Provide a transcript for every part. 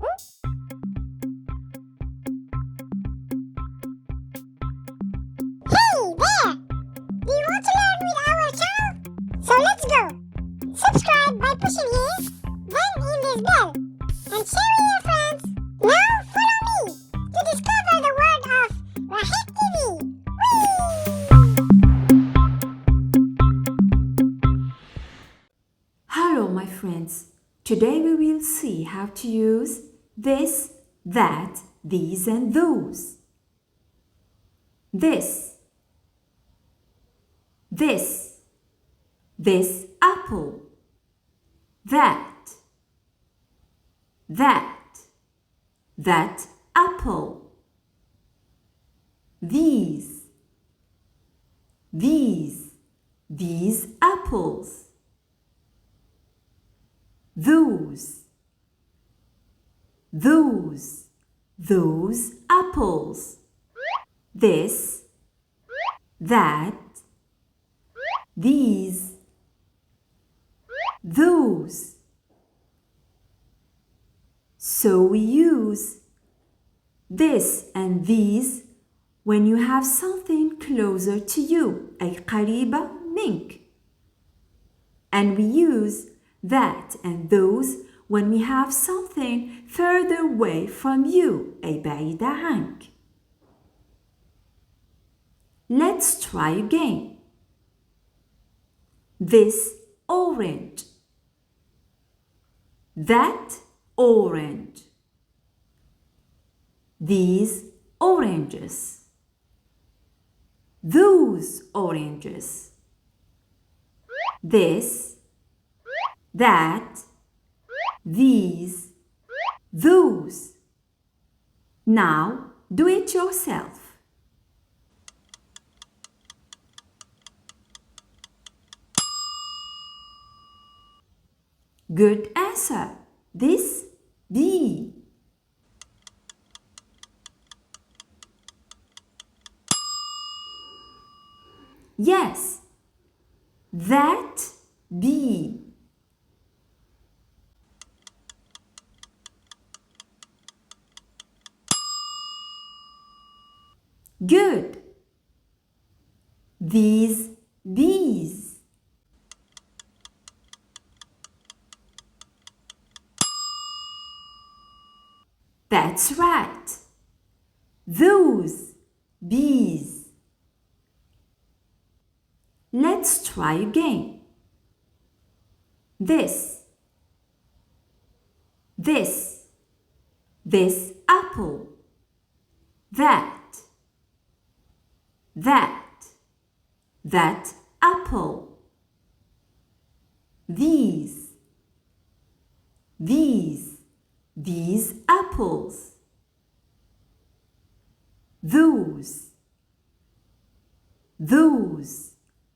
Hey there! Do you want to learn with our channel? So let's go! Subscribe by pushing here, then in this bell, and share with your friends. Now follow me to discover the world of Rahik TV. Hello my friends, today we will see how to use this, that, these and those. This apple, that apple. These apples. Those apples. This, that, these, those. So we use this and these when you have something closer to you, أي قريبة منك. And we use that and those when we have something further away from you, أي بعيدة عنك. Let's try again. This orange. That orange. These oranges. Those oranges. This, that, these, those. Now do it yourself. Good answer. This, the. Yes, that, be. Good. These, bees. That's right. Those, bees. Let's try again. This apple. That apple. These apples.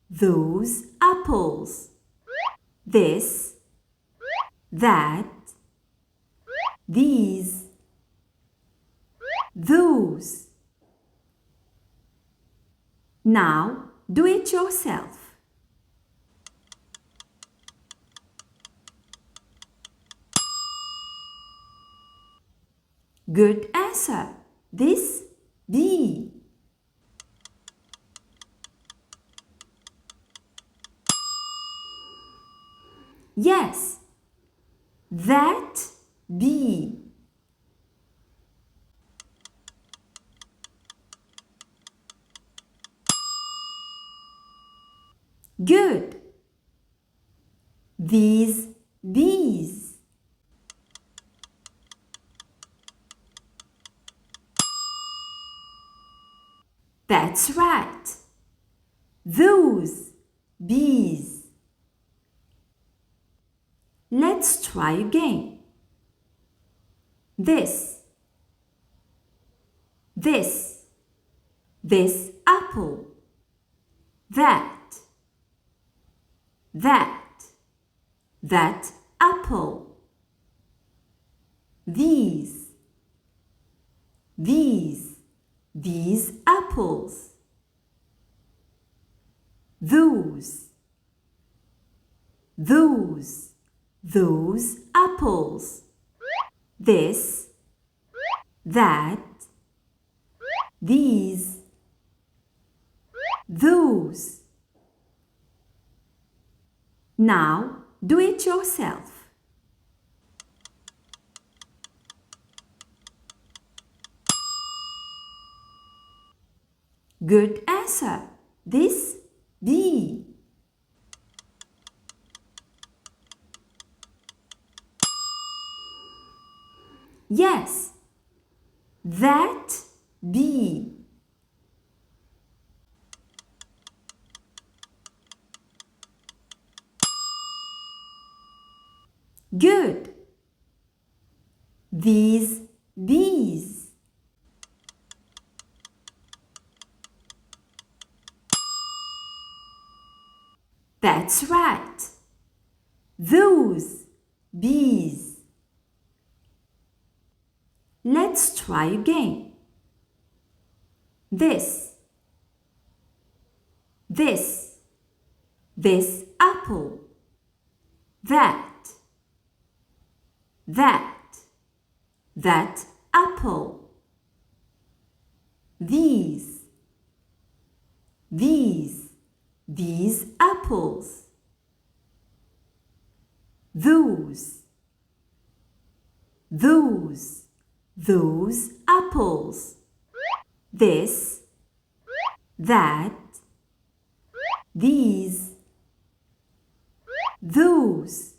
Those apples. This, that, these, those. Now do it yourself. Good answer. This, bee. Yes, that, bee. Good. These, bees. That's right. Those, bees. Let's try again. This apple. That apple. These apples. Those apples. this, that, these, those. Now do it yourself. Good answer. This, the. Yes, that, be. Good. These, these. That's right. Those, bees. Let's try again. This, this apple. That apple. These apples. Those apples. This, that, these, those.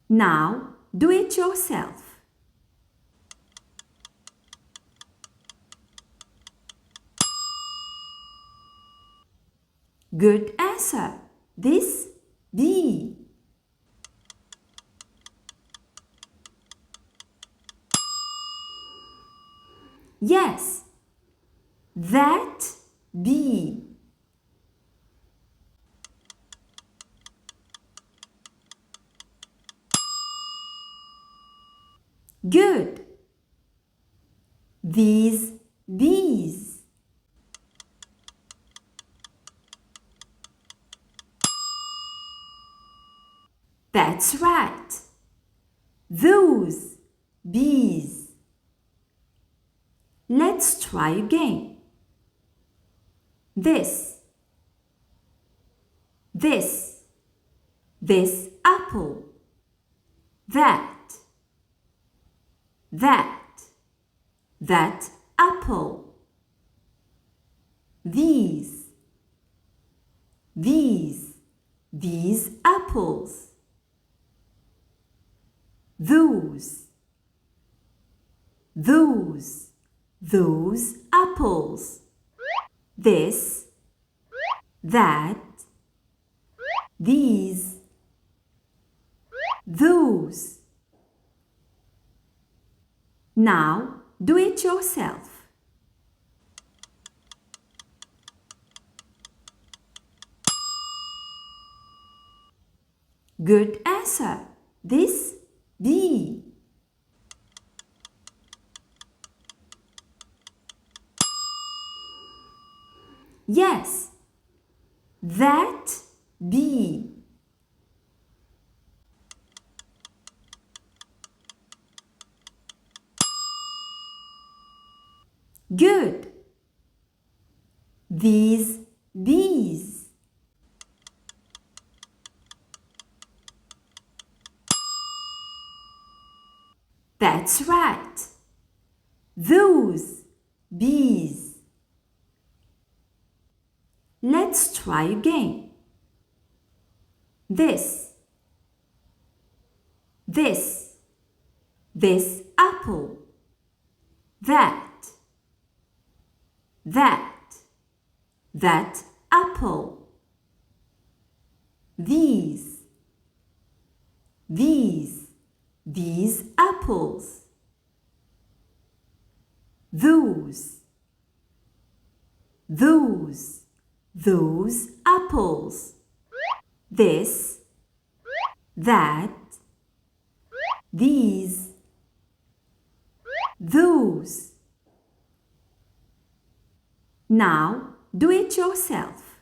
Now do it yourself. Good answer. This, the. Yes, that, be. Good. These, bees. That's right. Those, bees. Let's try again. This apple. That apple. These apples. Those apples. This, that, these, those. Now do it yourself. Good answer. This, the. Yes, that, be. Good. These, bees. That's right. Those, bees. Let's try again. This apple. That apple. These apples. Those apples. This, that, these, those. Now do it yourself.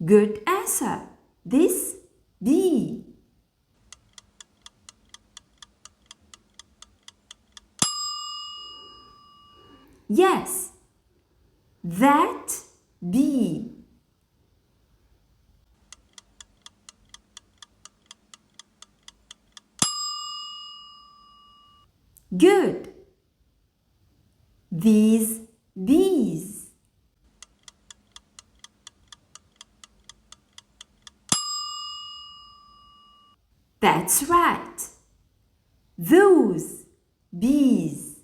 Good answer. This bee. Yes, that bee. Good. These bees. That's right. Those bees.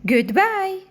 Goodbye.